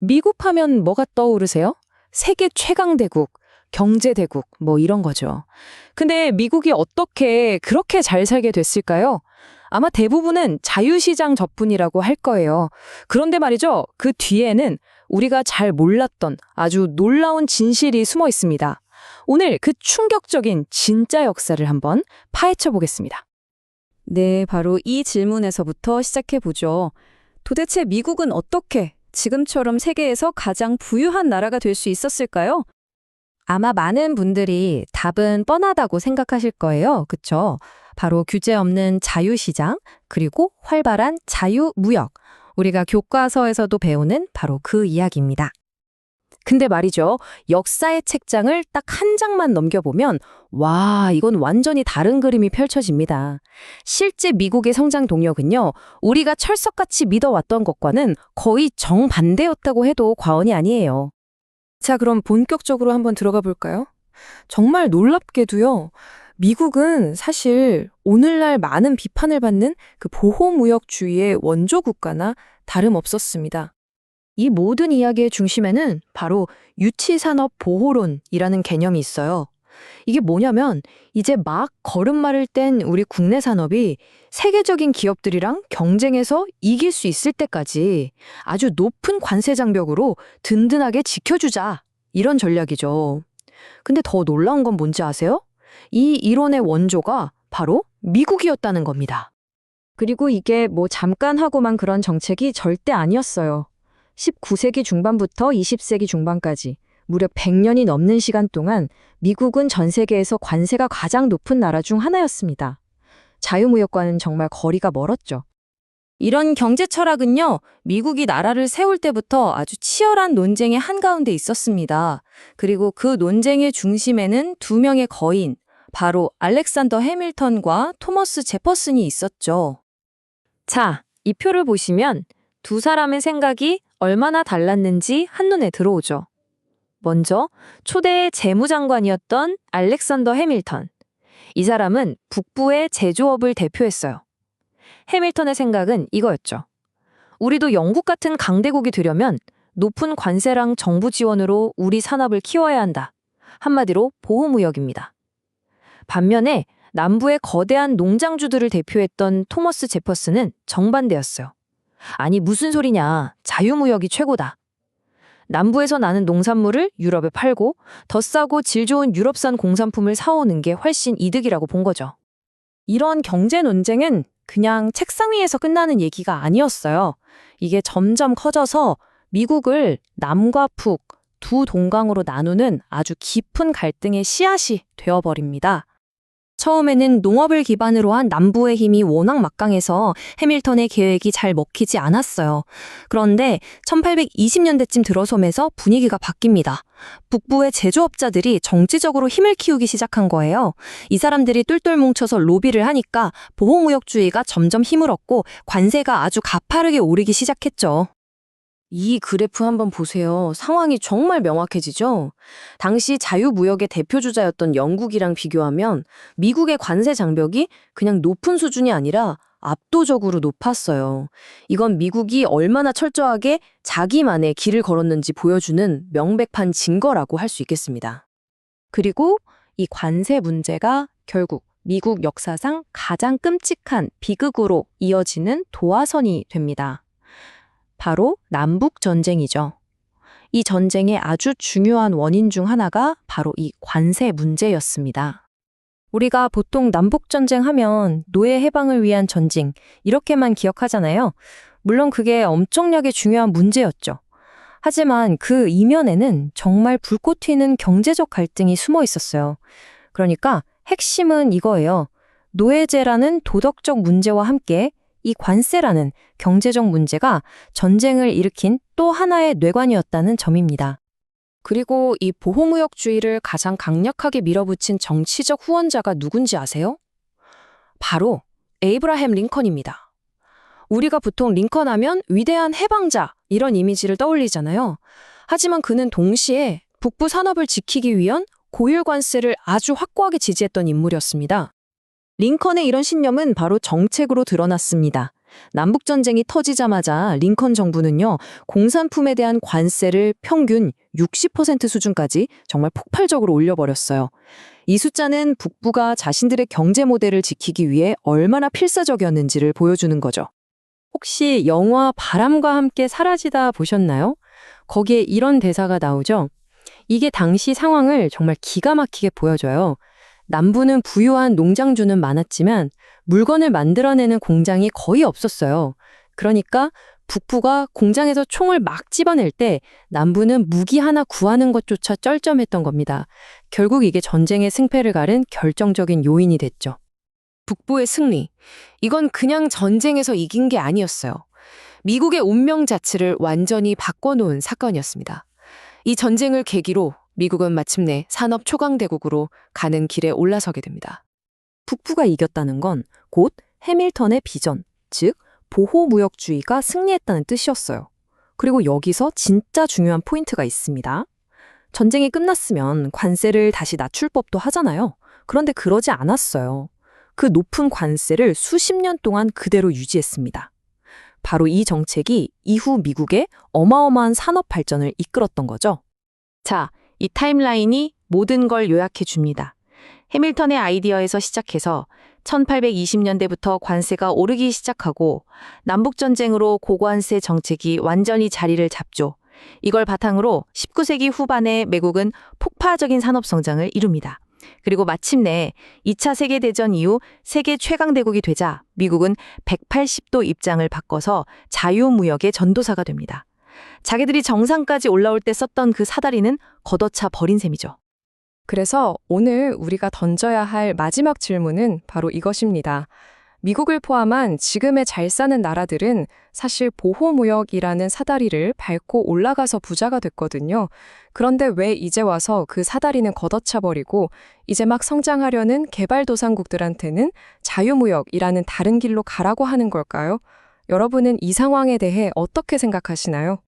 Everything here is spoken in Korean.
미국 하면 뭐가 떠오르세요? 세계 최강 대국, 경제 대국, 뭐 이런 거죠. 근데 미국이 어떻게 그렇게 잘 살게 됐을까요? 아마 대부분은 자유시장 덕분이라고 할 거예요. 그런데 말이죠, 그 뒤에는 우리가 잘 몰랐던 아주 놀라운 진실이 숨어 있습니다. 오늘 그 충격적인 진짜 역사를 한번 파헤쳐 보겠습니다. 네, 바로 이 질문에서부터 시작해 보죠. 도대체 미국은 어떻게 지금처럼 세계에서 가장 부유한 나라가 될 수 있었을까요? 아마 많은 분들이 답은 뻔하다고 생각하실 거예요. 그쵸? 바로 규제 없는 자유시장, 그리고 활발한 자유무역. 우리가 교과서에서도 배우는 바로 그 이야기입니다. 근데 말이죠. 역사의 책장을 딱 한 장만 넘겨보면 와, 이건 완전히 다른 그림이 펼쳐집니다. 실제 미국의 성장 동력은요. 우리가 철석같이 믿어왔던 것과는 거의 정반대였다고 해도 과언이 아니에요. 자, 그럼 본격적으로 한번 들어가 볼까요? 정말 놀랍게도요. 미국은 사실 오늘날 많은 비판을 받는 그 보호무역주의의 원조 국가나 다름없었습니다. 이 모든 이야기의 중심에는 바로 유치산업 보호론이라는 개념이 있어요. 이게 뭐냐면 이제 막 걸음마를 뗀 우리 국내 산업이 세계적인 기업들이랑 경쟁해서 이길 수 있을 때까지 아주 높은 관세 장벽으로 든든하게 지켜주자. 이런 전략이죠. 근데 더 놀라운 건 뭔지 아세요? 이 이론의 원조가 바로 미국이었다는 겁니다. 그리고 이게 뭐 잠깐 하고만 그런 정책이 절대 아니었어요. 19세기 중반부터 20세기 중반까지 무려 100년이 넘는 시간 동안 미국은 전 세계에서 관세가 가장 높은 나라 중 하나였습니다. 자유무역과는 정말 거리가 멀었죠. 이런 경제 철학은요, 미국이 나라를 세울 때부터 아주 치열한 논쟁의 한가운데 있었습니다. 그리고 그 논쟁의 중심에는 두 명의 거인, 바로 알렉산더 해밀턴과 토머스 제퍼슨이 있었죠. 자, 이 표를 보시면 두 사람의 생각이 얼마나 달랐는지 한눈에 들어오죠. 먼저 초대의 재무장관이었던 알렉산더 해밀턴. 이 사람은 북부의 제조업을 대표했어요. 해밀턴의 생각은 이거였죠. 우리도 영국 같은 강대국이 되려면 높은 관세랑 정부 지원으로 우리 산업을 키워야 한다. 한마디로 보호무역입니다. 반면에 남부의 거대한 농장주들을 대표했던 토머스 제퍼슨은 정반대였어요. 아니 무슨 소리냐. 자유무역이 최고다. 남부에서 나는 농산물을 유럽에 팔고 더 싸고 질 좋은 유럽산 공산품을 사오는 게 훨씬 이득이라고 본 거죠. 이런 경제 논쟁은 그냥 책상 위에서 끝나는 얘기가 아니었어요. 이게 점점 커져서 미국을 남과 북, 두 동강으로 나누는 아주 깊은 갈등의 씨앗이 되어버립니다. 처음에는 농업을 기반으로 한 남부의 힘이 워낙 막강해서 해밀턴의 계획이 잘 먹히지 않았어요. 그런데 1820년대쯤 들어서면서 분위기가 바뀝니다. 북부의 제조업자들이 정치적으로 힘을 키우기 시작한 거예요. 이 사람들이 똘똘 뭉쳐서 로비를 하니까 보호무역주의가 점점 힘을 얻고 관세가 아주 가파르게 오르기 시작했죠. 이 그래프 한번 보세요. 상황이 정말 명확해지죠? 당시 자유무역의 대표주자였던 영국이랑 비교하면 미국의 관세 장벽이 그냥 높은 수준이 아니라 압도적으로 높았어요. 이건 미국이 얼마나 철저하게 자기만의 길을 걸었는지 보여주는 명백한 증거라고 할 수 있겠습니다. 그리고 이 관세 문제가 결국 미국 역사상 가장 끔찍한 비극으로 이어지는 도화선이 됩니다. 바로 남북전쟁이죠. 이 전쟁의 아주 중요한 원인 중 하나가 바로 이 관세 문제였습니다. 우리가 보통 남북전쟁 하면 노예 해방을 위한 전쟁, 이렇게만 기억하잖아요. 물론 그게 엄청나게 중요한 문제였죠. 하지만 그 이면에는 정말 불꽃 튀는 경제적 갈등이 숨어 있었어요. 그러니까 핵심은 이거예요. 노예제라는 도덕적 문제와 함께 이 관세라는 경제적 문제가 전쟁을 일으킨 또 하나의 뇌관이었다는 점입니다. 그리고 이 보호무역주의를 가장 강력하게 밀어붙인 정치적 후원자가 누군지 아세요? 바로 에이브라햄 링컨입니다. 우리가 보통 링컨 하면 위대한 해방자 이런 이미지를 떠올리잖아요. 하지만 그는 동시에 북부 산업을 지키기 위한 고율 관세를 아주 확고하게 지지했던 인물이었습니다. 링컨의 이런 신념은 바로 정책으로 드러났습니다. 남북전쟁이 터지자마자 링컨 정부는요, 공산품에 대한 관세를 평균 60% 수준까지 정말 폭발적으로 올려버렸어요. 이 숫자는 북부가 자신들의 경제 모델을 지키기 위해 얼마나 필사적이었는지를 보여주는 거죠. 혹시 영화 바람과 함께 사라지다 보셨나요? 거기에 이런 대사가 나오죠. 이게 당시 상황을 정말 기가 막히게 보여줘요. 남부는 부유한 농장주는 많았지만 물건을 만들어내는 공장이 거의 없었어요. 그러니까 북부가 공장에서 총을 막 집어낼 때 남부는 무기 하나 구하는 것조차 쩔쩔했던 겁니다. 결국 이게 전쟁의 승패를 가른 결정적인 요인이 됐죠. 북부의 승리. 이건 그냥 전쟁에서 이긴 게 아니었어요. 미국의 운명 자체를 완전히 바꿔놓은 사건이었습니다. 이 전쟁을 계기로 미국은 마침내 산업 초강대국으로 가는 길에 올라서게 됩니다. 북부가 이겼다는 건 곧 해밀턴의 비전, 즉 보호무역주의가 승리했다는 뜻이었어요. 그리고 여기서 진짜 중요한 포인트가 있습니다. 전쟁이 끝났으면 관세를 다시 낮출 법도 하잖아요. 그런데 그러지 않았어요. 그 높은 관세를 수십 년 동안 그대로 유지했습니다. 바로 이 정책이 이후 미국의 어마어마한 산업 발전을 이끌었던 거죠. 자, 이 타임라인이 모든 걸 요약해 줍니다. 해밀턴의 아이디어에서 시작해서 1820년대부터 관세가 오르기 시작하고 남북전쟁으로 고관세 정책이 완전히 자리를 잡죠. 이걸 바탕으로 19세기 후반에 미국은 폭발적인 산업 성장을 이룹니다. 그리고 마침내 2차 세계대전 이후 세계 최강대국이 되자 미국은 180도 입장을 바꿔서 자유무역의 전도사가 됩니다. 자기들이 정상까지 올라올 때 썼던 그 사다리는 걷어차 버린 셈이죠. 그래서 오늘 우리가 던져야 할 마지막 질문은 바로 이것입니다. 미국을 포함한 지금의 잘 사는 나라들은 사실 보호무역이라는 사다리를 밟고 올라가서 부자가 됐거든요. 그런데 왜 이제 와서 그 사다리는 걷어차버리고 이제 막 성장하려는 개발도상국들한테는 자유무역이라는 다른 길로 가라고 하는 걸까요? 여러분은 이 상황에 대해 어떻게 생각하시나요?